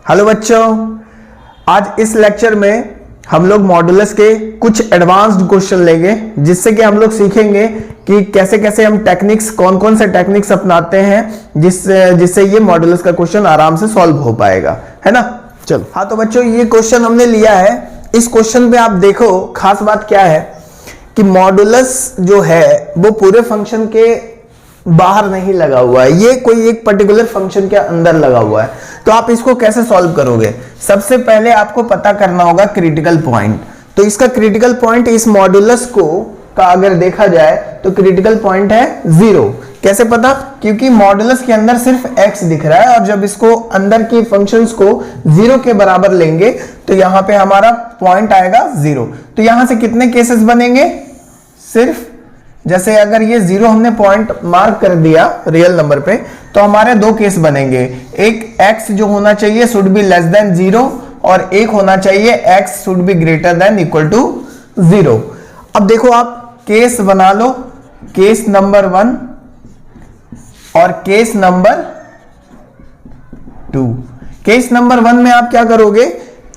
Hello बच्चों, आज इस लेक्चर में हम लोग मॉडुलस के कुछ एडवांस्ड क्वेश्चन लेंगे, जिससे कि हम लोग सीखेंगे कि कैसे कैसे हम टेक्निक्स, कौन कौन से टेक्निक्स अपनाते हैं जिससे ये मॉडुलस का क्वेश्चन आराम से सॉल्व हो पाएगा, है ना। चलो हाँ, तो बच्चों ये क्वेश्चन हमने लिया है। इस क्वेश्चन पे आप देखो, खास बात क्या है कि मॉडुलस जो है वो पूरे फंक्शन के बाहर नहीं लगा हुआ है, ये कोई एक पर्टिकुलर फंक्शन के अंदर लगा हुआ है। तो आप इसको कैसे सॉल्व करोगे? सबसे पहले आपको पता करना होगा क्रिटिकल पॉइंट। तो इसका क्रिटिकल पॉइंट इस मॉडुलस का अगर देखा जाए तो क्रिटिकल पॉइंट है 0। कैसे पता? क्योंकि मॉडुलस के अंदर सिर्फ x दिख रहा है, और जब इसको अंदर की फंक्शंस को 0 के बराबर लेंगे तो यहां पे हमारा पॉइंट आएगा 0। तो यहां से कितने केसेस बनेंगे? सिर्फ जैसे अगर ये 0 हमने पॉइंट मार्क कर दिया रियल नंबर पे, तो हमारे दो केस बनेंगे। एक x जो होना चाहिए शुड बी लेस देन 0, और एक होना चाहिए x should be greater than equal to 0। अब देखो, आप केस बना लो, केस नंबर 1 और केस नंबर 2। केस नंबर 1 में आप क्या करोगे?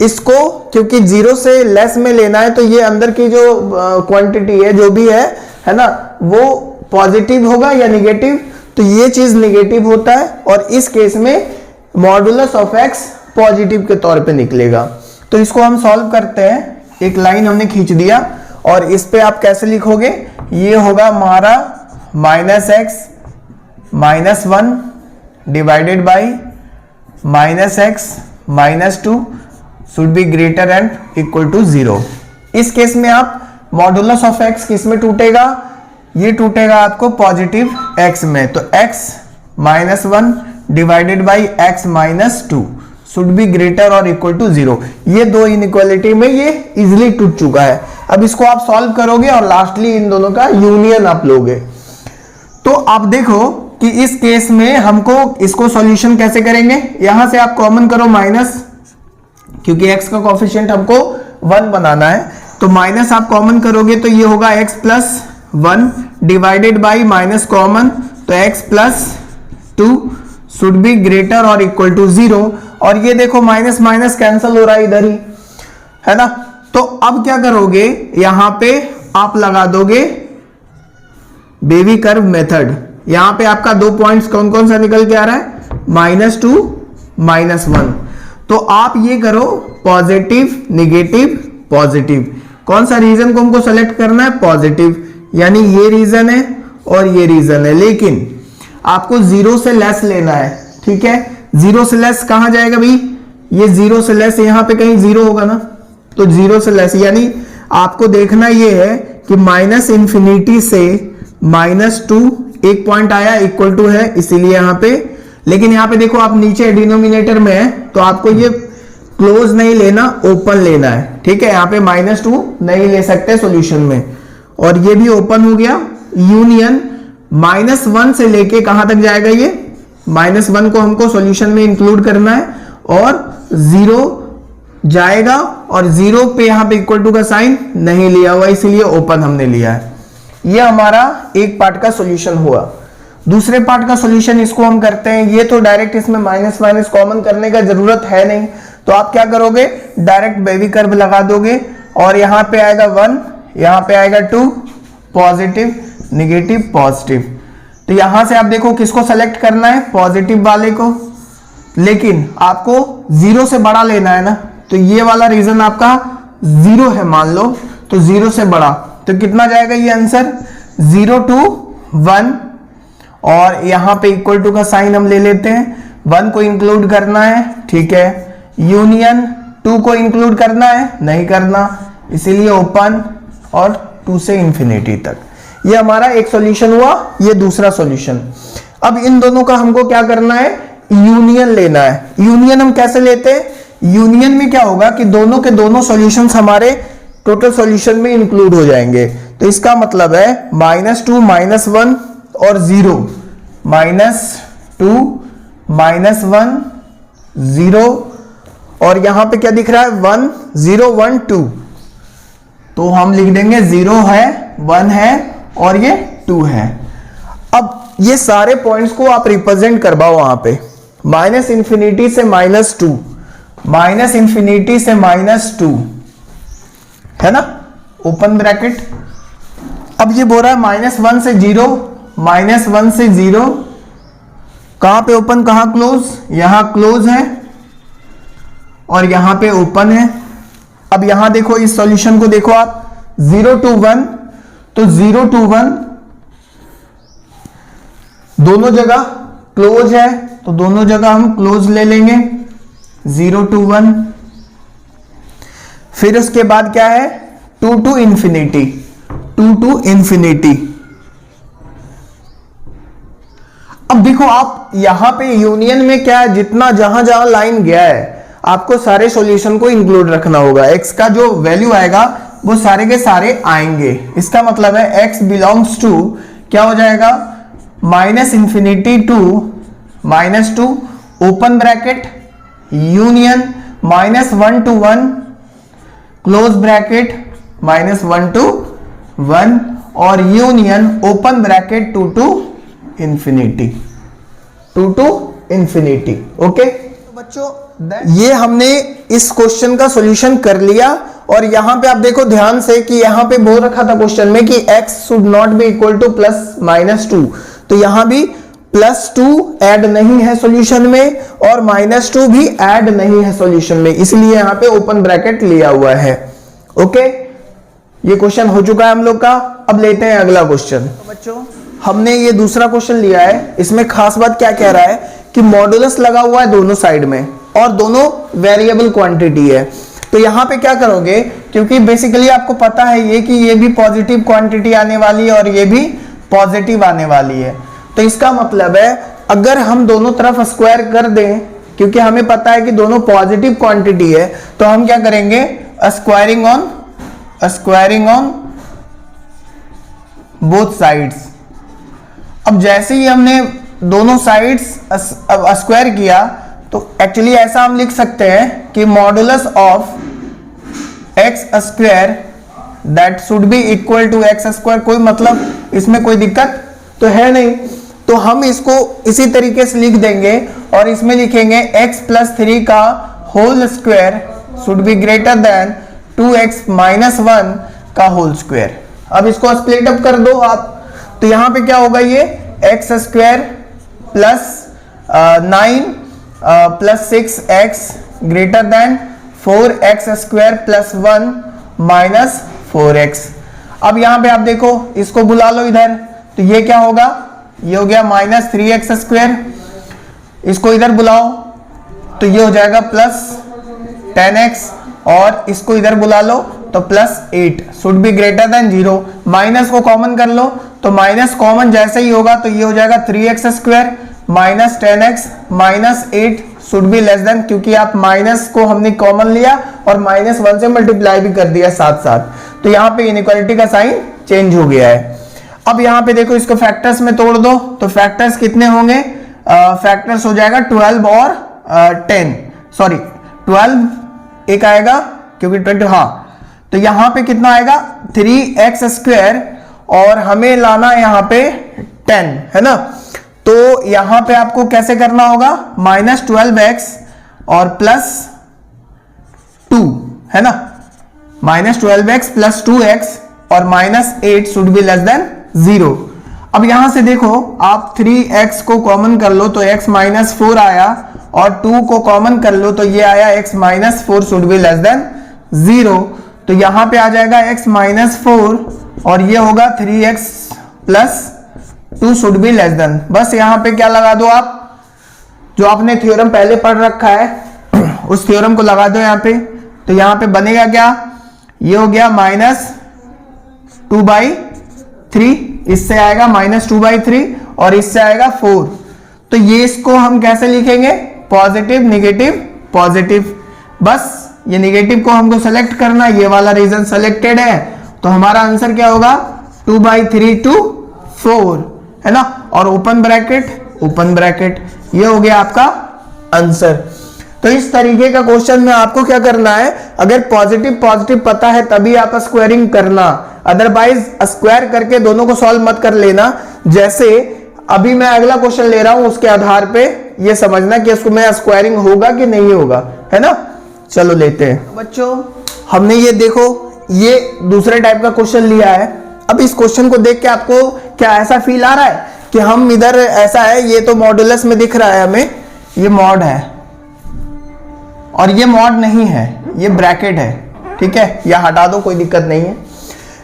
इसको क्योंकि 0 से लेस में लेना है, तो ये अंदर की जो क्वांटिटी है, जो भी है ना, वो पॉजिटिव होगा या निगेटिव? तो ये चीज निगेटिव होता है, और इस केस में मॉडुलस ऑफ x पॉजिटिव के तौर पे निकलेगा। तो इसको हम सॉल्व करते हैं। एक लाइन हमने खींच दिया, और इस पे आप कैसे लिखोगे? ये होगा हमारा -x -1 divided by -x -2 should be greater and equal to 0। इस केस में आप मॉडुलस ऑफ x किस में टूटेगा? ये टूटेगा आपको पॉजिटिव x में। तो x -1 divided by x -2 should be greater और इक्वल टू 0। ये दो इनइक्वालिटी में ये इजिली टूट चुका है। अब इसको आप सॉल्व करोगे और लास्टली इन दोनों का यूनियन आप लोगे। तो आप देखो कि इस केस में हमको इसको सॉल्यूशन कैसे करेंगे? यहां से आप कॉमन करो माइनस, क्योंकि x का कोएफिशिएंट हमको 1 बनाना है। तो माइनस आप कॉमन करोगे तो ये होगा x plus 1 divided by minus common, तो x plus 2 should be greater और इक्वल टू 0। और ये देखो माइनस माइनस कैंसिल हो रहा है इधर ही, है ना। तो अब क्या करोगे? यहां पे आप लगा दोगे बेबी कर्व मेथड। यहां पे आपका दो पॉइंट्स कौन कौन सा निकल के आ रहा है? -2 -1। तो आप ये करो पॉजिटिव निगेटिव पॉजिटिव। कौन सा रीजन को हमको सेलेक्ट करना है? पॉजिटिव, यानी ये रीजन है और ये रीजन है। लेकिन आपको 0 से लेस लेना है, ठीक है। 0 से लेस कहां जाएगा भाई? ये 0 से लेस यहां पे कहीं 0 होगा ना, तो 0 से लेस यानी आपको देखना ये है कि -∞ से -2 एक पॉइंट आया, इक्वल टू है, इसीलिए यहां पे। लेकिन यहां पे देखो, आप नीचे डिनोमिनेटर में है, तो आपको ये क्लोज नहीं लेना, ओपन लेना है, ठीक है। यहाँ पे -2 नहीं ले सकते सॉल्यूशन में, और ये भी ओपन हो गया। यूनियन -1 से लेके कहां तक जाएगा? ये -1 को हमको सॉल्यूशन में इंक्लूड करना है, और 0 जाएगा, और 0 पे यहाँ पे इक्वल टू का साइन नहीं लिया हुआ, इसीलिए ओपन हमने लिया है। ये हमारा एक पार्ट का सॉल्यूशन हुआ। दूसरे पार्ट का सॉल्यूशन इसको हम करते हैं। ये तो डायरेक्ट इसमें माइनस माइनस कॉमन करने का जरूरत है नहीं, तो आप क्या करोगे? डायरेक्ट बेबी कर्व लगा दोगे, और यहां पे आएगा 1, यहां पे आएगा 2, पॉजिटिव निगेटिव पॉजिटिव। तो यहां से आप देखो किसको सेलेक्ट करना है? पॉजिटिव वाले को। लेकिन आपको 0 से बड़ा लेना है ना, तो ये वाला रीजन आपका 0 है मान लो, तो 0 से बड़ा, तो कितना जाएगा ये आंसर? 0 to 1, और यहां पे इक्वल टू का साइन हम ले लेते हैं। 1 को इंक्लूड करना है, ठीक है। यूनियन 2 को इंक्लूड करना है, नहीं करना, इसीलिए ओपन, और 2 से इंफिनिटी तक। ये हमारा एक सॉल्यूशन हुआ, ये दूसरा सॉल्यूशन। अब इन दोनों का हमको क्या करना है? यूनियन लेना है। यूनियन हम कैसे लेते हैं? यूनियन में क्या होगा कि दोनों के दोनों सॉल्यूशंस हमारे टोटल सॉल्यूशन में इंक्लूड हो जाएंगे। तो इसका मतलब है -2 -1 और 0, -2 -1 0, और यहां पे क्या दिख रहा है? 1 0 1 2। तो हम लिख देंगे 0 है, 1 है, और ये 2 है। अब ये सारे पॉइंट्स को आप रिप्रेजेंट करवाओ वहां पे, -∞ से -2, माइनस इंफिनिटी से -2, है ना, ओपन ब्रैकेट। अब ये बोल रहा है -1 से 0, -1 से 0, कहां पे ओपन कहां क्लोज, यहां क्लोज है और यहां पे ओपन है। अब यहां देखो इस सॉल्यूशन को देखो आप, 0 to 1, तो 0 to 1 दोनों जगह क्लोज है, तो दोनों जगह हम क्लोज ले लेंगे, 0 to 1। फिर उसके बाद क्या है, 2 to इंफिनिटी, 2 to इंफिनिटी। अब देखो आप यहां पे यूनियन में क्या है, जितना जहां जहां लाइन गया है आपको सारे सॉल्यूशन को इंक्लूड रखना होगा। x का जो वैल्यू आएगा वो सारे के सारे आएंगे। इसका मतलब है x बिलोंग्स टू क्या हो जाएगा, -infinity to -2 open bracket union -1 to 1 close bracket -1 to 1 और union open bracket 2 to infinity, 2 to infinity. Okay तो बच्चों ये हमने इस क्वेश्चन का सॉल्यूशन कर लिया। और यहां पे आप देखो ध्यान से कि यहां पे बोल रखा था क्वेश्चन में कि x should not be equal to +-2, तो यहां भी +2 ऐड नहीं है सॉल्यूशन में और -2 भी ऐड नहीं है सॉल्यूशन में, इसलिए यहां पे ओपन ब्रैकेट लिया हुआ है। ओके ये क्वेश्चन हो चुका है हम लोग का। अब लेते हैं अगला क्वेश्चन। तो बच्चों हमने ये दूसरा क्वेश्चन लिया है, इसमें खास बात क्या कह रहा है कि मॉडुलस लगा हुआ है दोनों साइड में और दोनों वेरिएबल क्वांटिटी है। तो यहां पे क्या करोगे, क्योंकि बेसिकली आपको पता है ये कि ये भी पॉजिटिव क्वांटिटी आने वाली है और ये भी पॉजिटिव आने वाली है, तो इसका मतलब है अगर हम दोनों तरफ स्क्वायर कर दें, क्योंकि हमें पता है कि दोनों पॉजिटिव क्वांटिटी है, तो हम क्या करेंगे, स्क्वायरिंग ऑन बोथ साइड्स। अब जैसे ही हमने दोनों साइड्स स्क्वायर किया तो एक्चुअली ऐसा हम लिख सकते हैं कि modulus of x square that should be equal to x square. कोई मतलब इसमें कोई दिक्कत तो है नहीं, तो हम इसको इसी तरीके से लिख देंगे और इसमें लिखेंगे x + 3 का whole square should be greater than 2x - 1 का होल स्क्वायर। अब इसको स्प्लिट अप कर दो आप, तो यहां पे क्या होगा, ये x square + 9 + 6x greater than 4x square + 1 - 4x। अब यहां पे आप देखो इसको बुला लो इधर, तो ये क्या होगा, ये हो गया -3x स्क्वायर। इसको इधर बुलाओ तो ये हो जाएगा +10x और इसको इधर बुला लो तो +8 should be greater then 0। Minus को कॉमन कर लो तो माइनस कॉमन जैसे ही होगा तो ये हो जाएगा 3x square -10x -8 should be less then, क्योंकि आप माइनस को हमने कॉमन लिया और -1 से मल्टीप्लाई भी कर दिया साथ साथ, तो यहाँ पे इनइक्वालिटी का साइन चेंज हो गया है। अब यहाँ पे देखो इसको फैक्टर्स में तोड़ दो, तो फैक्टर्स कितने होंगे, फैक्टर्स हो जाएगा 12 और 10, सॉरी 12 एक आएगा क्योंकि 20, हाँ, तो यहाँ पे कितना आएगा 3x स्क्वायर और हमें लाना है यहाँ पे 10, है ना। तो यहां पे आपको कैसे करना होगा, -12x और +2, है ना, -12x + 2x और -8 शुड बी लेस देन 0। अब यहां से देखो आप 3x को कॉमन कर लो तो x -4 आया और 2 को कॉमन कर लो तो ये आया x -4 should be less than 0। तो यहां पे आ जाएगा x -4 और ये होगा 3x + 2 should be less then. बस यहां पे क्या लगा दो आप, जो आपने थ्योरम पहले पढ़ रखा है उस थ्योरम को लगा दो यहां पे, तो यहां पे बनेगा क्या, ये हो गया -2/3, इससे आएगा -2/3 और इससे आएगा 4। तो ये इसको हम कैसे लिखेंगे, पॉजिटिव नेगेटिव पॉजिटिव। बस ये नेगेटिव को हमको सेलेक्ट करना, ये वाला रीजन सेलेक्टेड है, तो हमारा आंसर क्या होगा 2/3 to 4, है ना, और ओपन ब्रैकेट ये हो गया आपका आंसर। तो इस तरीके का क्वेश्चन में आपको क्या करना है, अगर पॉजिटिव पता है तभी आप स्क्वायरिंग करना, अदरवाइज स्क्वायर करके दोनों को सॉल्व मत कर लेना। जैसे अभी मैं अगला क्वेश्चन ले रहा हूं उसके आधार पे ये समझना कि उसको में स्क्वायरिंग होगा कि नहीं होगा, है ना। चलो लेते हैं बच्चों। हमने ये देखो ये दूसरे टाइप का क्वेश्चन लिया है। अब इस क्वेश्चन को देख के आपको क्या ऐसा फील आ रहा है कि हम इधर ऐसा है, ये तो मॉडुलस में दिख रहा है हमें, ये मॉड है और ये मॉड नहीं है, ये ब्रैकेट है, ठीक है, या हटा दो कोई दिक्कत नहीं है,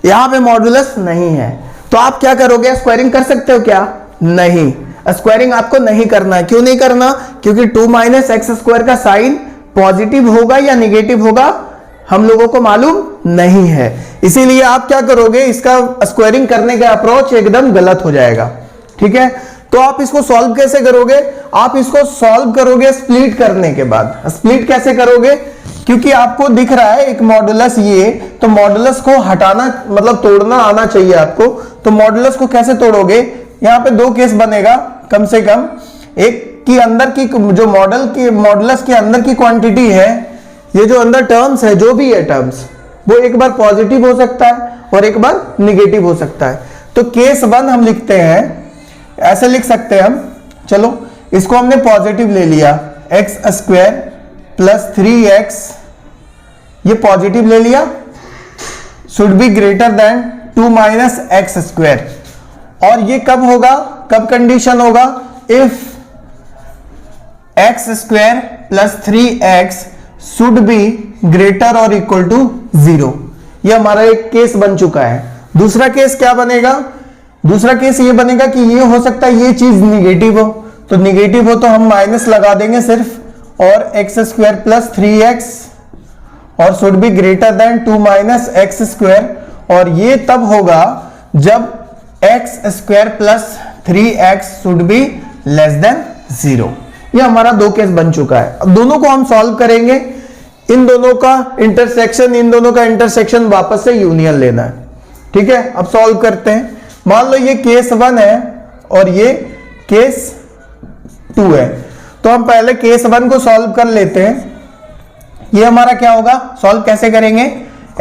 यहां पे मॉडुलस नहीं है। तो आप क्या करोगे, स्क्वायरिंग कर सकते हो क्या? नहीं, स्क्वायरिंग आपको नहीं करना है। क्यों नहीं करना? क्योंकि 2 माइनस एक्स स्क्वायर का साइन पॉजिटिव होगा या निगेटिव होगा हम लोगों को मालूम नहीं है। इसीलिए आप क्या करोगे, इसका स्क्वायरिंग करने का अप्रोच एकदम गलत हो जाएगा, ठीक है। तो आप इसको सॉल्व कैसे करोगे? आप इसको सॉल्व करोगे स्प्लिट करने के बाद। स्प्लिट कैसे करोगे? क्योंकि आपको दिख रहा है एक मॉडुलस, ये तो मॉडुलस को हटाना मतलब तोड़ना आना चाहिए आपको। तो मॉडुलस को कैसे तोड़ोगे? यहां पे दो केस बनेगा कम से कम। एक की अंदर की जो मॉडुलस के अंदर की क्वांटिटी है, ये जो अंदर टर्म्स है, जो भी है टर्म्स, वो एक बार पॉजिटिव हो सकता है और एक बार निगेटिव हो सकता है। तो केस 1 हम लिखते हैं, ऐसे लिख सकते हैं हम, चलो इसको हमने पॉजिटिव ले लिया, एक्स स्क्वायर प्लस 3x, ये पॉजिटिव ले लिया, should be greater then 2 minus x square. और ये कब होगा, कब कंडीशन होगा? If x square plus 3x should be greater और इक्वल टू 0। ये हमारा एक केस बन चुका है। दूसरा केस क्या बनेगा? दूसरा केस ये बनेगा कि ये हो सकता है ये चीज निगेटिव हो, तो निगेटिव हो तो हम माइनस लगा देंगे सिर्फ, और एक्स स्क्वायर प्लस 3x और should be greater then 2 minus x square. और ये तब होगा जब x square plus 3x should be less than 0। ये हमारा दो केस बन चुका है। अब दोनों को हम सॉल्व करेंगे, इन दोनों का इंटरसेक्शन वापस से यूनियन लेना है, ठीक है। अब सॉल्व करते हैं। मान लो ये केस 1 है और ये केस 2 है, तो हम पहले केस 1 को सॉल्व कर लेते हैं। ये हमारा क्या होगा, सॉल्व कैसे करेंगे?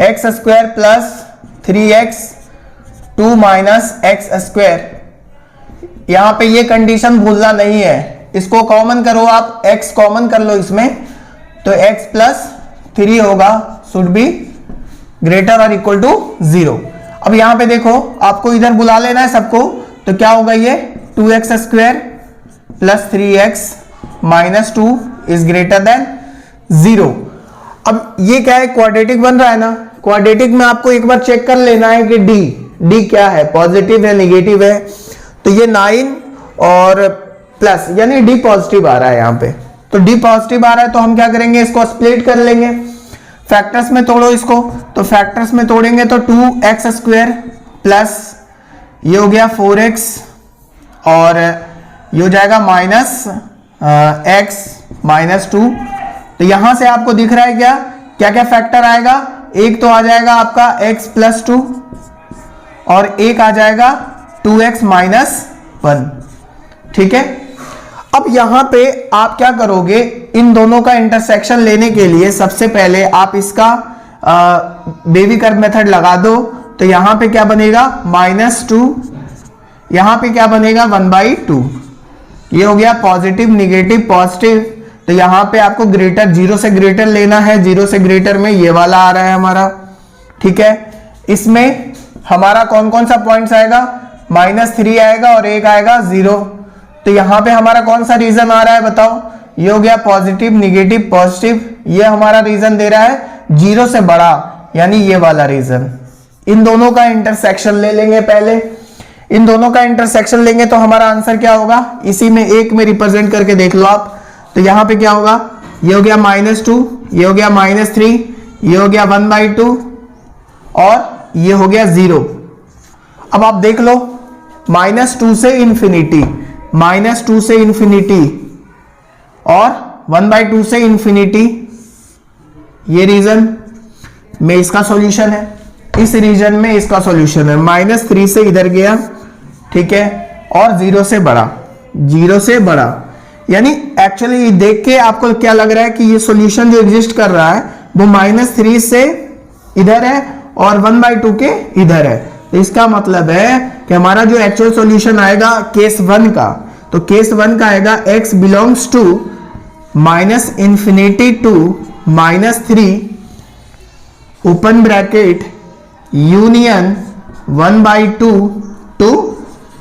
X square plus 3x 2 minus x square. यहां पे ये कंडीशन भूलना नहीं है, इसको कॉमन करो आप, x कॉमन कर लो इसमें, तो x प्लस 3 होगा, शुड बी ग्रेटर और इक्वल टू 0। अब यहां पे देखो, आपको इधर बुला लेना है सबको, तो क्या होगा ये 2x square plus 3x minus 2 is greater than 0। अब ये क्या है, क्वाड्रेटिक बन रहा है ना। क्वाड्रेटिक में आपको एक बार चेक कर लेना है कि डी क्या है, पॉजिटिव है निगेटिव है। तो ये 9 और प्लस, यानी डी पॉजिटिव आ रहा है यहां पे, तो डी पॉजिटिव आ रहा है, तो हम क्या करेंगे, इसको स्प्लिट कर लेंगे। फैक्टर्स में तोड़ो इसको, तो फैक्टर्स में तोड़ेंगे तो 2x स्क्वायर प्लस ये हो गया 4x और ये हो जाएगा माइनस x माइनस 2। तो यहां से आपको दिख रहा है क्या क्या क्या फैक्टर आएगा? एक तो आ जाएगा आपका x प्लस 2 और एक आ जाएगा 2x माइनस 1, ठीक है। अब यहां पे आप क्या करोगे, इन दोनों का इंटरसेक्शन लेने के लिए सबसे पहले आप इसका बेबी कर्व मेथड लगा दो। तो यहां पे क्या बनेगा, -2, यहां पे क्या बनेगा 1/2। ये हो गया पॉजिटिव निगेटिव पॉजिटिव। तो यहां पे आपको ग्रेटर, 0 से ग्रेटर लेना है, 0 से ग्रेटर में ये वाला आ रहा है हमारा, ठीक है। इसमें हमारा कौन कौन सा पॉइंट्स आएगा, -3 आएगा और एक आएगा 0। तो यहां पे हमारा कौन सा रीजन आ रहा है बताओ? ये हो गया पॉजिटिव निगेटिव पॉजिटिव। ये हमारा रीजन दे रहा है 0 से बड़ा, यानी ये वाला रीजन। इन दोनों का इंटरसेक्शन ले लेंगे पहले। इन दोनों का इंटरसेक्शन लेंगे तो हमारा आंसर क्या होगा, इसी में एक में रिप्रेजेंट करके देख लो आप। तो यहां पे क्या होगा, ये हो गया -2, ये हो गया -3, ये हो गया 1/2 और ये हो गया 0। अब आप देख लो, -2 से इंफिनिटी, -2 से इंफिनिटी और 1/2 से इंफिनिटी, ये रीजन में इसका सॉल्यूशन है, इस रीजन में इसका सॉल्यूशन है। -3 से इधर गया, ठीक है, और 0 से बड़ा, 0 से बड़ा, यानी एक्चुअली देख के आपको क्या लग रहा है कि ये सॉल्यूशन जो एग्जिस्ट कर रहा है वो -3 से इधर है और 1/2 के इधर है। तो इसका मतलब है कि हमारा जो एक्चुअल सॉल्यूशन आएगा केस 1 का, तो केस 1 का आएगा x belongs to -∞ to -3 open bracket union 1/2 to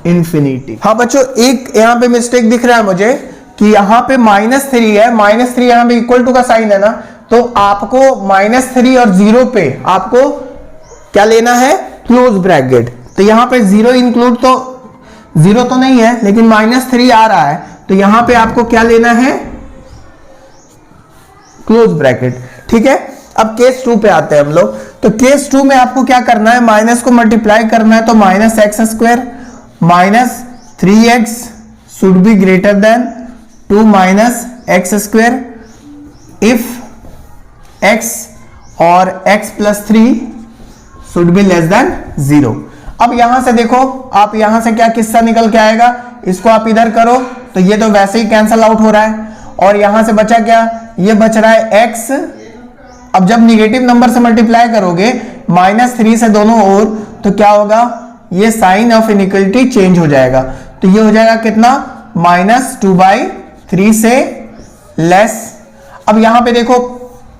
infinity. हाँ बच्चों, एक यहां पे मिस्टेक दिख रहा है मुझे कि यहां पे -3 है, -3 यहां पे इक्वल टू का साइन है ना, तो आपको -3 और 0 पे आपको क्या लेना है, क्लोज ब्रैकेट। तो यहां पे 0 इंक्लूड तो 0 तो नहीं है, लेकिन -3 आ रहा है, तो यहां पे आपको क्या लेना है, क्लोज ब्रैकेट। ठीक है, अब केस 2 पे आते हैं हम लोग। तो केस 2 में आपको क्या करना है, माइनस को मल्टीप्लाई करना है, तो -x² -3x should be greater then 2 -x² if x और x + 3 should be less than 0। अब यहां से देखो, आप यहां से क्या किस्सा निकल के आएगा, इसको आप इधर करो तो ये तो वैसे ही कैंसल आउट हो रहा है, और यहां से बचा क्या, ये बच रहा है x। अब जब निगेटिव नंबर से मल्टीप्लाई करोगे -3 से दोनों ओर, तो क्या होगा, ये साइन ऑफ इनइक्वालिटी चेंज हो जाएगा। तो ये हो जाएगा कितना, -2/3 से लेस। अब यहां पे देखो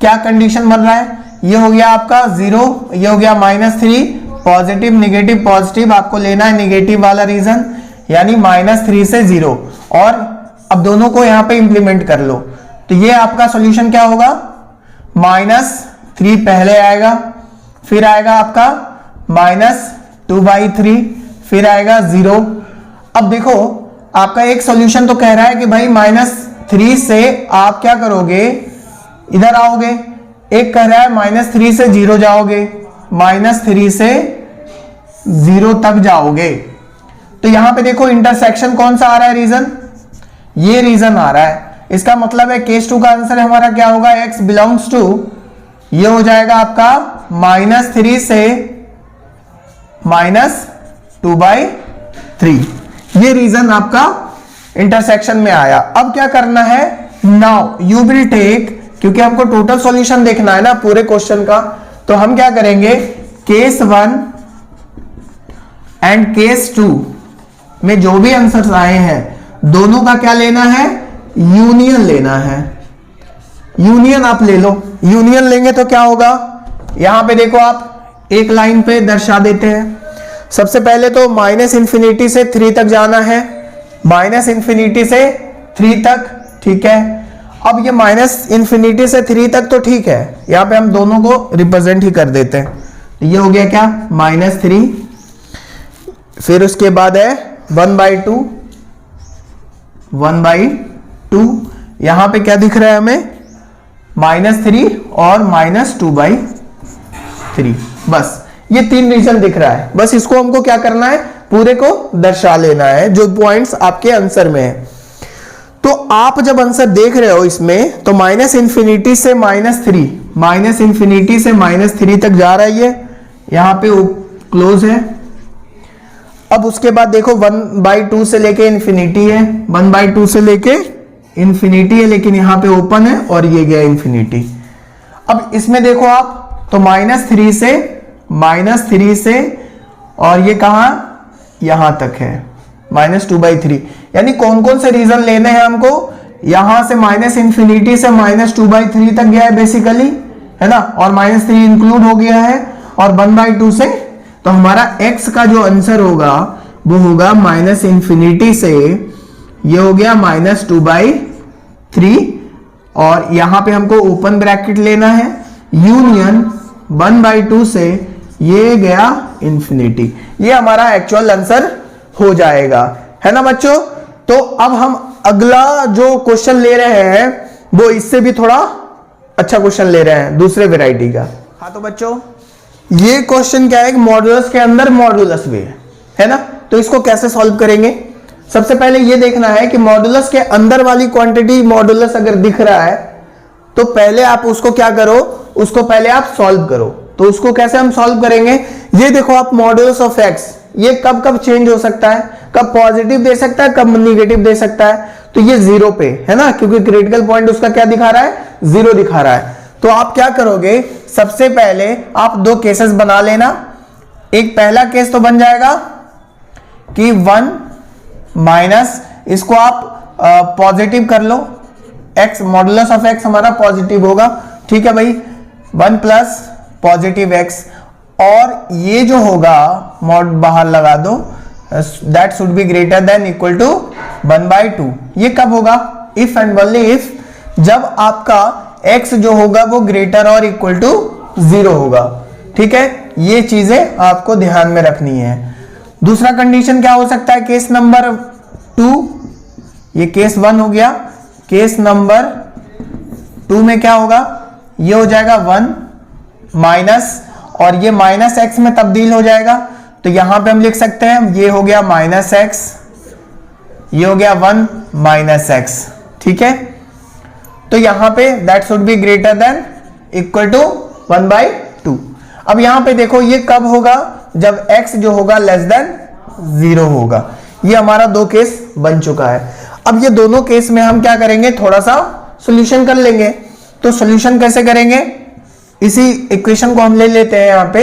क्या कंडीशन बन रहा है, ये हो गया आपका 0, ये हो गया -3, पॉजिटिव निगेटिव पॉजिटिव, आपको लेना है निगेटिव वाला रीजन, यानी -3 से 0। और अब दोनों को यहां पे इंप्लीमेंट कर लो, तो ये आपका सॉल्यूशन क्या होगा, -3 पहले आएगा, फिर आएगा आपका -2/3, फिर आएगा 0। अब देखो आपका एक सॉल्यूशन तो कह रहा है कि भाई -3 से आप क्या करोगे, इधर आओगे, एक कह रहा है -3 से 0 जाओगे, -3 से 0 तक जाओगे। तो यहां पे देखो इंटरसेक्शन कौन सा आ रहा है रीजन, ये रीजन आ रहा है। इसका मतलब है केस 2 का आंसर हमारा क्या होगा, x बिलोंग्स टू, ये हो जाएगा आपका -3 से -2/3। ये रीजन आपका इंटरसेक्शन में आया। अब क्या करना है, नाउ यू विल टेक, क्योंकि हमको टोटल सॉल्यूशन देखना है ना पूरे क्वेश्चन का, तो हम क्या करेंगे, केस 1 एंड केस 2 में जो भी आंसर्स आए हैं दोनों का क्या लेना है, यूनियन लेना है। यूनियन आप ले लो, यूनियन लेंगे तो क्या होगा, यहां पे देखो आप एक लाइन पे दर्शा देते हैं। सबसे पहले तो -∞ से 3 तक जाना है, -∞ से 3 तक, ठीक है। अब ये -∞ से 3 तक तो ठीक है, यहां पे हम दोनों को रिप्रेजेंट ही कर देते हैं। ये हो गया क्या, -3, फिर उसके बाद है 1/2, यहां पे क्या दिख रहा है हमें, -3 और -2/3, बस ये 3 रीजन दिख रहा है। बस इसको हमको क्या करना है, पूरे को दर्शा लेना है जो पॉइंट्स आपके आंसर में है। तो आप जब आंसर देख रहे हो इसमें, तो -∞ से -3, -∞ से -3 तक जा रहा है, ये यहां पे क्लोज है। अब उसके बाद देखो 1/2 से लेके इंफिनिटी है, 1/2 से लेके इंफिनिटी है, लेकिन यहां पे ओपन है और ये गया इंफिनिटी। अब इसमें देखो आप, तो -3 से और ये कहां, यहां तक है -2/3। यानी कौन कौन से रीजन लेने हैं हमको, यहां से -∞ से -2/3 तक गया है बेसिकली, है ना, और -3 इंक्लूड हो गया है, और 1/2 से, तो हमारा x का जो आंसर होगा वो होगा -∞ से, ये हो गया -2/3, और यहां पे हमको ओपन ब्रैकेट लेना है, यूनियन 1/2 से ये गया इंफिनिटी। ये हमारा एक्चुअल आंसर हो जाएगा, है ना बच्चों। तो अब हम अगला जो क्वेश्चन ले रहे हैं वो इससे भी थोड़ा अच्छा क्वेश्चन ले रहे हैं, दूसरे वैरायटी का। हाँ तो बच्चों, ये क्वेश्चन क्या है, मॉडुलस के अंदर मॉडुलस भी है ना, तो इसको कैसे सॉल्व करेंगे। सबसे पहले ये देखना है कि मॉडुलस के अंदर वाली क्वांटिटी मॉडुलस अगर दिख रहा है, तो पहले आप उसको क्या करो, उसको पहले आप सॉल्व करो। तो उसको कैसे हम सॉल्व करेंगे, ये देखो आप, मॉडुलस ऑफ एक्स, ये कब कब चेंज हो सकता है, कब पॉजिटिव दे सकता है, कब निगेटिव दे सकता है। तो ये 0 पे है ना, क्योंकि क्रिटिकल पॉइंट उसका क्या दिखा रहा है, 0 दिखा रहा है। तो आप क्या करोगे, सबसे पहले आप 2 केसेस बना लेना। एक पहला केस तो बन जाएगा कि 1 माइनस, इसको आप पॉजिटिव कर लो, x मॉडुलस ऑफ x हमारा पॉजिटिव होगा, ठीक है भाई, 1 प्लस पॉजिटिव एक्स, और ये जो होगा मॉड बाहर लगा दो, that should be greater than equal to 1/2। ये कब होगा? इफ एंड ओनली इफ, जब आपका x जो होगा वो ग्रेटर और इक्वल टू 0 होगा। ठीक है, ये चीजें आपको ध्यान में रखनी है। दूसरा कंडीशन क्या हो सकता है? केस नंबर 2, ये केस 1 हो गया। केस नंबर 2 में क्या होगा? ये हो जाएगा 1 माइनस, और ये माइनस एक्स में तब्दील हो जाएगा, तो यहां पे हम लिख सकते हैं ये हो गया माइनस एक्स, ये हो गया 1 माइनस एक्स। ठीक है, तो यहां पे that should be greater than equal to 1/2। अब यहां पे देखो ये कब होगा? जब x जो होगा लेस देन 0 होगा। ये हमारा 2 केस बन चुका है। अब ये दोनों केस में हम क्या करेंगे? थोड़ा सा सॉल्यूशन कर लेंगे। तो सॉल्यूशन कैसे करेंगे? इसी इक्वेशन को हम ले लेते हैं। यहां पे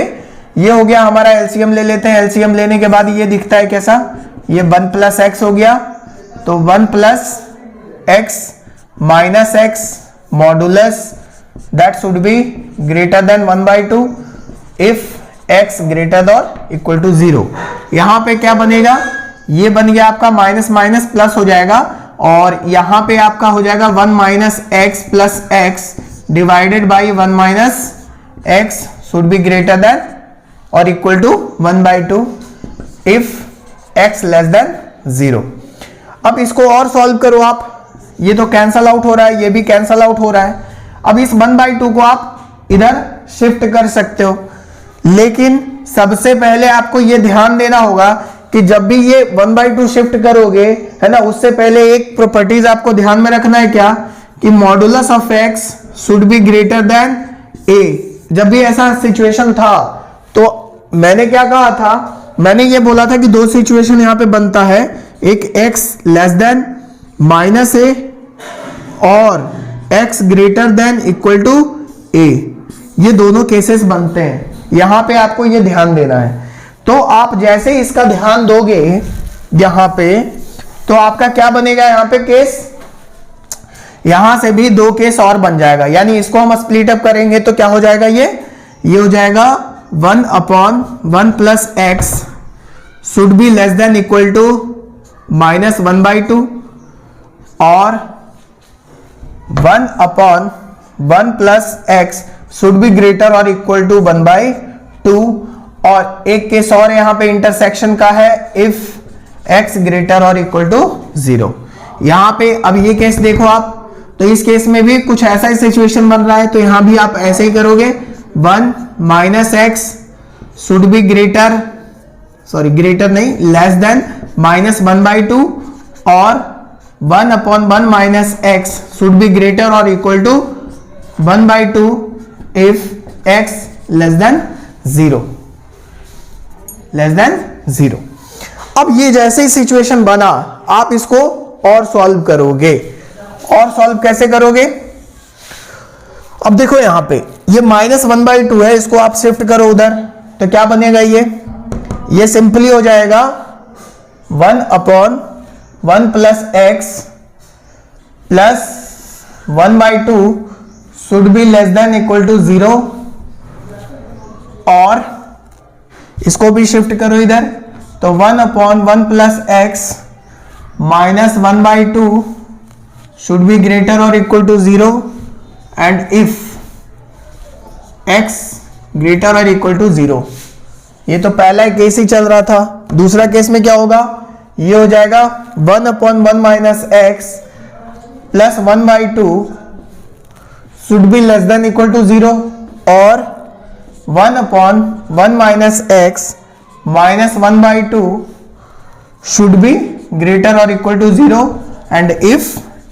ये हो गया हमारा एलसीएम ले लेते हैं। एलसीएम लेने के बाद ये दिखता है कैसा? ये 1 प्लस एक्स हो गया, तो 1 plus x minus x modulus that should be greater then 1/2 if x greater और इक्वल टू 0। यहां पे क्या बनेगा? ये बन गया आपका माइनस माइनस प्लस हो जाएगा, और यहां पे आपका हो जाएगा 1 minus X plus X divided by 1 minus x should be greater than और equal to 1/2 if X less than 0। अब इसको और सॉल्व करो आप। ये तो कैंसल आउट हो रहा है, ये भी कैंसल आउट हो रहा है। अब इस 1/2 को आप इधर शिफ्ट कर सकते हो, लेकिन सबसे पहले आपको ये ध्यान देना होगा कि जब भी ये 1/2 शिफ्ट करोगे, है ना, उससे पहले एक प्रॉपर्टीज आपको ध्यान में रखना है क्या? कि modulus of X should be greater than A. जब भी ऐसा सिचुएशन था तो मैंने क्या कहा था? मैंने ये बोला था कि 2 सिचुएशन यहां पे बनता है, एक x less than minus A और x greater than equal to A. ये दोनों केसेस बनते हैं, यहां पे आपको ये ध्यान देना है। तो आप जैसे इसका ध्यान दोगे यहां पे, तो आपका क्या बनेगा? यहां पे केस, यहां से भी 2 केस और बन जाएगा। यानी इसको हम स्प्लिट अप करेंगे तो क्या हो जाएगा? ये हो जाएगा 1/1 plus x should be less than equal to minus 1/2, और 1/1 plus x should be greater और इक्वल टू 1/2, और एक केस और यहां पे इंटरसेक्शन का है, इफ एक्स ग्रेटर और इक्वल टू 0। यहां पे अब ये केस देखो आप, तो इस केस में भी कुछ ऐसा ही सिचुएशन बन रहा है, तो यहां भी आप ऐसे ही करोगे। 1 minus x should be greater, sorry greater नहीं, लेस देन माइनस 1/2, और 1/1 minus x should be greater और equal to 1/2 if X less than 0, less than 0। अब ये जैसे ही सिचुएशन बना, आप इसको और सॉल्व करोगे। और सॉल्व कैसे करोगे? अब देखो यहां पे ये माइनस 1/2 है, इसको आप शिफ्ट करो उधर, तो क्या बनेगा? ये सिंपली हो जाएगा 1/1 plus x plus 1/2 should be less than equal to 0, और इसको भी शिफ्ट करो इधर, तो 1/1 plus x minus 1/2 should be greater or equal to 0, and if x greater or equal to 0। ये तो पहला केस ही चल रहा था। दूसरा केस में क्या होगा? ये हो जाएगा 1/1 minus X plus 1/2 should be less than equal to 0, और 1/1 minus x minus 1/2 should be greater or equal to 0, and if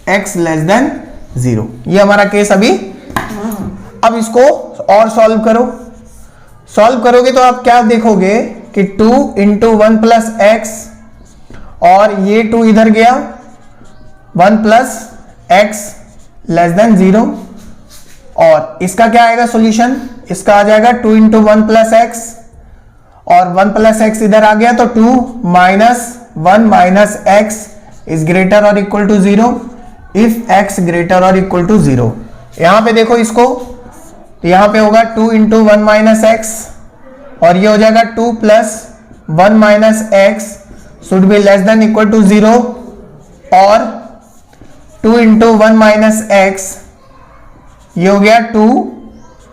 x less than 0। ये हमारा केस अभी। अब इसको और सॉल्व करो। सॉल्व करोगे तो आप क्या देखोगे कि 2 इंटू 1 प्लस एक्स, और ये 2 इधर गया, 1 प्लस एक्स लेस देन 0, और इसका क्या आएगा सॉल्यूशन? इसका आ जाएगा 2 इंटू 1 प्लस एक्स, और 1 प्लस एक्स इधर आ गया, तो 2 minus 1 minus X is greater और equal to 0 if x greater और इक्वल टू 0। यहां पे देखो इसको, तो यहां पे होगा 2 इंटू 1 माइनस एक्स, और ये हो जाएगा 2 plus 1 minus x should be less than equal to 0, और 2 इंटू 1 माइनस एक्स ये हो गया 2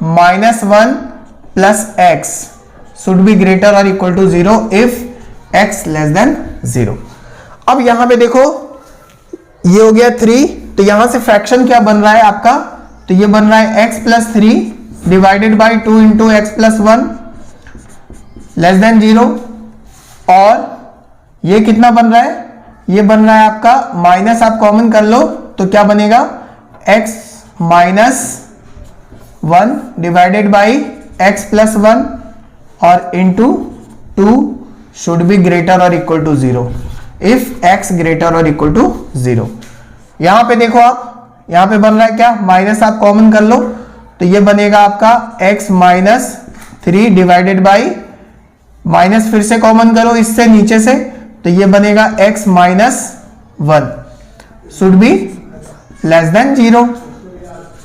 minus 1 plus x should be greater और equal to 0 if X less than 0। अब यहां पे देखो ये हो गया 3, तो यहां से फ्रैक्शन क्या बन रहा है आपका, तो ये बन रहा है x plus 3 divided by 2 into x plus 1 less than 0, और ये कितना बन रहा है, ये बन रहा है आपका माइनस, आप कॉमन कर लो तो क्या बनेगा x minus 1 divided by x plus 1 और इंटू 2 शुड बी ग्रेटर और equal to 0 if x greater और इक्वल टू 0। यहां पे देखो आप, यहां पे बन रहा है क्या, माइनस आप कॉमन कर लो तो ये बनेगा आपका x minus 3 divided by, minus फिर से कॉमन करो इससे नीचे से, तो ये बनेगा x minus 1 should be less than 0,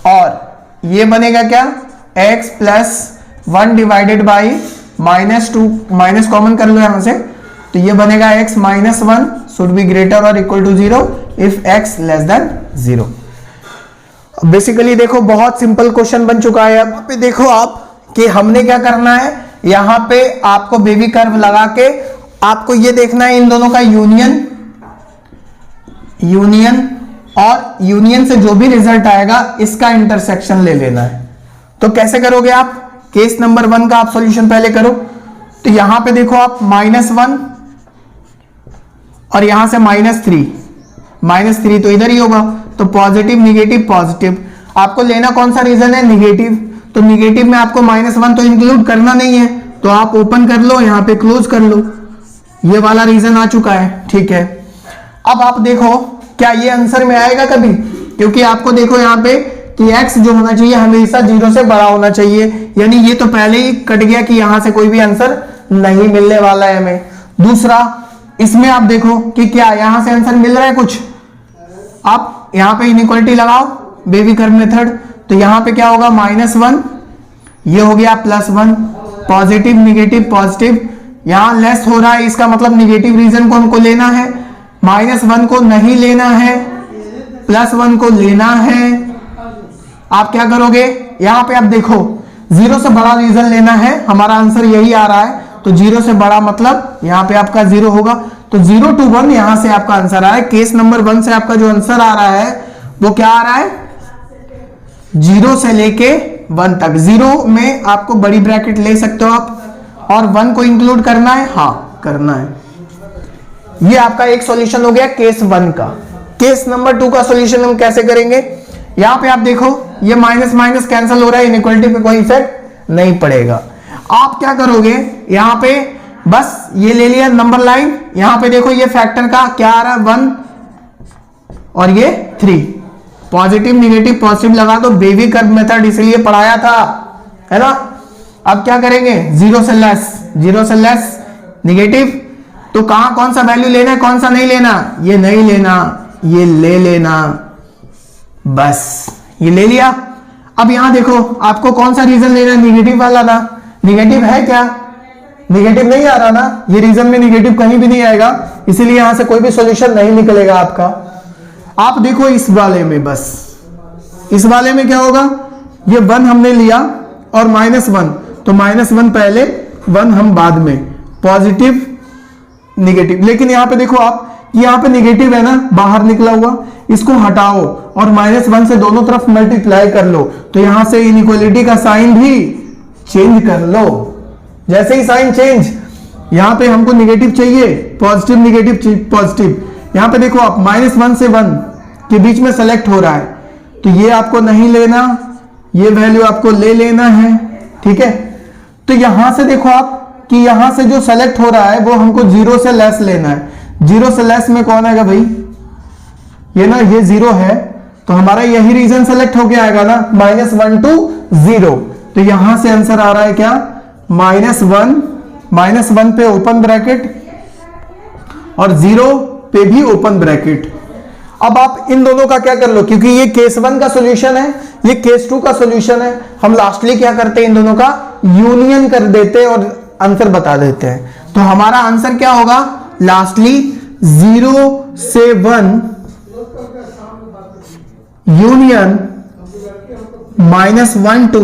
और ये बनेगा क्या, x plus 1 divided by minus 2, minus common कर लो यहां से, तो ये बनेगा x minus 1 should be greater और equal to 0 if x less than 0। Basically देखो बहुत सिंपल क्वेश्चन बन चुका है। अब पे देखो आप कि हमने क्या करना है, यहां पे आपको बेबी कर्व लगा के आपको ये देखना है इन दोनों का यूनियन, और यूनियन से जो भी रिजल्ट आएगा इसका इंटरसेक्शन ले लेना है। तो कैसे करोगे आप, केस नंबर 1 का आप सॉल्यूशन पहले करो। तो यहां पे देखो आप -1 और यहां से -3 तो इधर ही होगा, तो पॉजिटिव निगेटिव पॉजिटिव, आपको लेना कौन सा रीजन है, निगेटिव, तो निगेटिव में आपको -1 तो इंक्लूड करना नहीं है, तो आप ओपन कर लो, यहां पे क्लोज कर लो, ये वाला रीजन आ चुका है, ठीक है। अब आप देखो क्या ये आंसर में आएगा कभी, क्योंकि आपको देखो यहां पे कि x जो होना चाहिए हमेशा 0 से बड़ा होना चाहिए, यानी ये तो पहले ही कट गया कि यहां से कोई भी आंसर नहीं मिलने वाला है हमें। दूसरा, इसमें आप देखो कि क्या यहां से आंसर मिल रहा है कुछ, आप यहां पे इनइक्वालिटी लगाओ बेबी कर्व मेथड, तो यहां पे क्या होगा -1, ये हो गया +1, पॉजिटिव निगेटिव पॉजिटिव, यहां लेस हो रहा है, इसका मतलब निगेटिव रीजन को हमको लेना है, -1 को नहीं लेना है, +1 को लेना है। आप क्या करोगे, यहां पे आप देखो 0 से बड़ा रीजन लेना है, हमारा आंसर यही आ रहा है, तो 0 से बड़ा मतलब यहां पे आपका 0 होगा, तो 0 to 1 यहां से आपका आंसर आ रहा है। केस नंबर 1 से आपका जो आंसर आ रहा है वो क्या आ रहा है, 0 से लेके 1 तक। 0 में आपको बड़ी ब्रैकेट ले सकते हो आप, और 1 को इंक्लूड करना है, हाँ करना है। ये आपका एक सॉल्यूशन हो गया केस 1 का। केस नंबर 2 का सॉल्यूशन हम कैसे करेंगे, यहां पे आप देखो ये माइनस माइनस कैंसिल हो रहा है, इनइक्वालिटी पे कोई इफेक्ट नहीं पड़ेगा। आप क्या करोगे, यहां पे बस ये ले लिया नंबर लाइन, यहां पे देखो ये फैक्टर का क्या आ रहा है 1 और ये 3, पॉजिटिव निगेटिव पॉजिटिव लगा दो, बेबी कर्व मेथड इसलिए पढ़ाया था, है ना। अब क्या करेंगे, 0 से लेस निगेटिव, तो कहां कौन सा वैल्यू लेना है कौन सा नहीं लेना, ये नहीं लेना, ये ले लेना, बस ये ले लिया। अब यहां देखो आपको कौन सा रीजन लेना है, निगेटिव वाला ना, निगेटिव है क्या, निगेटिव नहीं आ रहा ना, ये रीजन में निगेटिव कहीं भी नहीं आएगा, इसीलिए यहां से कोई भी सॉल्यूशन नहीं निकलेगा आपका। आप देखो इस वाले में, बस इस वाले में क्या होगा, ये 1 हमने लिया और -1, तो -1 पहले 1 हम बाद में, पॉजिटिव निगेटिव, लेकिन यहां पे देखो आप यहां पे निगेटिव है ना, बाहर निकला हुआ, इसको हटाओ और -1 से दोनों तरफ मल्टीप्लाई कर लो, तो यहां से इनइक्वालिटी का साइन भी चेंज कर लो। जैसे ही साइन चेंज, यहां पे हमको निगेटिव चाहिए, पॉजिटिव निगेटिव पॉजिटिव, यहां पे देखो आप -1 से 1 के बीच में सेलेक्ट हो रहा है, तो ये आपको नहीं लेना, ये वैल्यू आपको ले लेना है, ठीक है। तो यहां से देखो आप कि यहां से जो सेलेक्ट हो रहा है वो हमको 0 से लेस लेना है। 0 से लेस में कौन आएगा भाई, ये ना, ये 0 है, तो हमारा यही रीजन सेलेक्ट हो गया आएगा ना, -1 to 0, तो यहां से आंसर आ रहा है क्या, -1 पे ओपन ब्रैकेट और 0 पे भी ओपन ब्रैकेट। अब आप इन दोनों का क्या कर लो, क्योंकि ये केस 1 का सॉल्यूशन है, ये केस 2 का सॉल्यूशन है, हम लास्टली क्या करते हैं, इन दोनों का यूनियन कर देते हैं और आंसर बता देते हैं। तो हमारा आंसर क्या होगा, लास्टली 0 से 1 यूनियन -1 to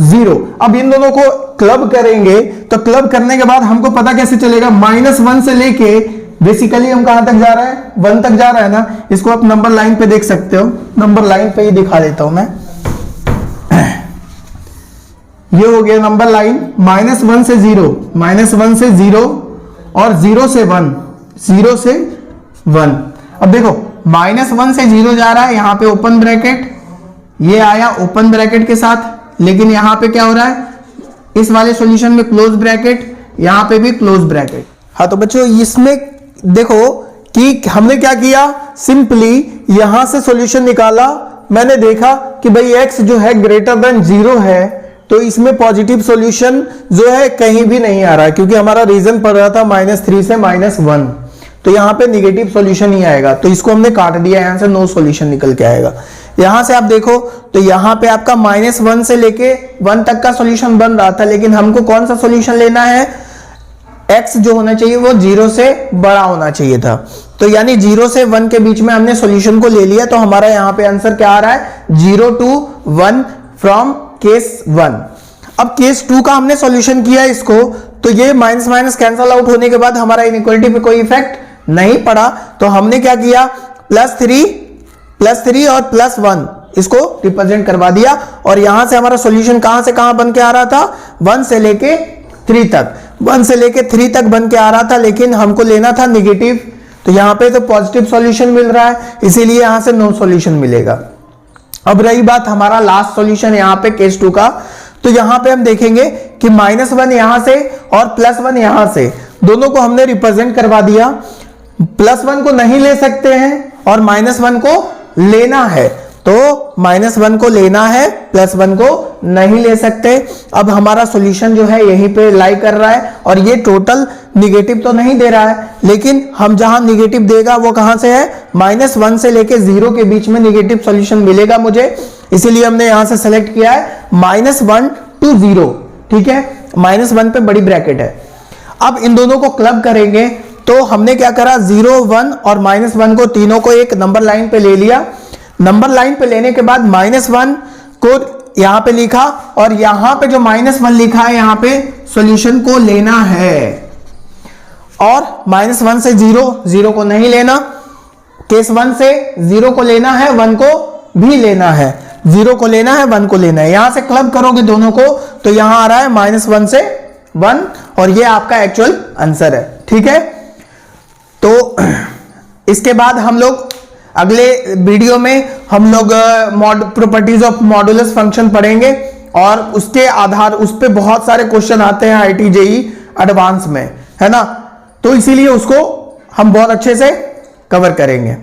0। अब इन दोनों को क्लब करेंगे, तो क्लब करने के बाद हमको पता कैसे चलेगा, -1 से लेके बेसिकली हम कहां तक जा रहा है, 1 तक जा रहा है ना। इसको आप नंबर लाइन पे देख सकते हो, नंबर लाइन पे ही दिखा देता हूं मैं। ये हो गया नंबर लाइन, -1 से 0, -1 से 0 और 0 से 1, 0 से 1। अब देखो -1 से 0 जा रहा है, यहां पे ओपन ब्रैकेट, ये आया ओपन ब्रैकेट के साथ, लेकिन यहां पे क्या हो रहा है, इस वाले सॉल्यूशन में क्लोज ब्रैकेट, यहां पे भी क्लोज ब्रैकेट। हाँ तो बच्चों इसमें देखो कि हमने क्या किया, सिंपली यहां से सॉल्यूशन निकाला, मैंने देखा कि भाई x जो है ग्रेटर देन 0 है, तो इसमें पॉजिटिव सॉल्यूशन जो है कहीं भी नहीं आ रहा है, क्योंकि हमारा रीजन पड़ रहा था -3 से -1, तो यहां पे निगेटिव सॉल्यूशन ही आएगा, तो इसको हमने काट दिया, यहां से नो सॉल्यूशन निकल के आएगा। यहां से आप देखो तो यहां पे आपका -1 से लेके 1 तक का सॉल्यूशन बन रहा था, लेकिन हमको कौन सा सॉल्यूशन लेना है, x जो होना चाहिए वो 0 से बड़ा होना चाहिए था, तो यानी 0 से 1 के बीच में हमने सॉल्यूशन को ले लिया, तो हमारा यहां पे आंसर क्या आ रहा है, 0 to 1 फ्रॉम केस 1। अब केस 2 का हमने सॉल्यूशन किया इसको, तो ये माइनस माइनस कैंसल आउट होने के बाद हमारा इनइक्वालिटी पे कोई इफेक्ट नहीं पड़ा, तो हमने क्या किया, +3 और +1 इसको रिप्रेजेंट करवा दिया, और यहां से हमारा सॉल्यूशन कहां से कहां बन के आ रहा था, 1 से लेके 3 तक, 1 से लेके 3 तक बन के आ रहा था, लेकिन हमको लेना था निगेटिव, तो यहां पे तो पॉजिटिव सॉल्यूशन मिल रहा है, इसीलिए यहां से नो सॉल्यूशन मिलेगा। अब रही बात हमारा लास्ट सॉल्यूशन यहां पे केस 2 का, तो यहां पे हम देखेंगे कि -1 यहां से और +1 यहां से, दोनों को हमने रिप्रेजेंट करवा दिया। +1 को नहीं ले सकते हैं और -1 को लेना है, तो -1 को लेना है, +1 को नहीं ले सकते। अब हमारा सॉल्यूशन जो है यहीं पे लाई कर रहा है, और ये टोटल निगेटिव तो नहीं दे रहा है, लेकिन हम जहां निगेटिव देगा वो कहां से है, -1 से लेके 0 के बीच में निगेटिव सॉल्यूशन मिलेगा मुझे, इसीलिए हमने यहां से सेलेक्ट किया है -1 to 0, ठीक है, -1 पे बड़ी ब्रैकेट है। अब इन दोनों को क्लब करेंगे, तो हमने क्या करा, 0, 1 और -1 को तीनों को एक नंबर लाइन पे ले लिया। नंबर लाइन पे लेने के बाद -1 को यहां पे लिखा, और यहां पे जो -1 लिखा है यहां पे सॉल्यूशन को लेना है, और -1 से 0 को नहीं लेना, केस 1 से 0 को लेना है, 1 को भी लेना है, 0 को लेना है, 1 को लेना है। यहां से क्लब करोगे दोनों को, तो यहां आ रहा है -1 से 1, और ये आपका एक्चुअल आंसर है, ठीक है। तो इसके बाद हम लोग अगले वीडियो में हम लोग प्रॉपर्टीज ऑफ मॉडुलस फंक्शन पढ़ेंगे, और उसके आधार उस पे बहुत सारे क्वेश्चन आते हैं IIT JEE एडवांस में, है ना, तो इसीलिए उसको हम बहुत अच्छे से कवर करेंगे।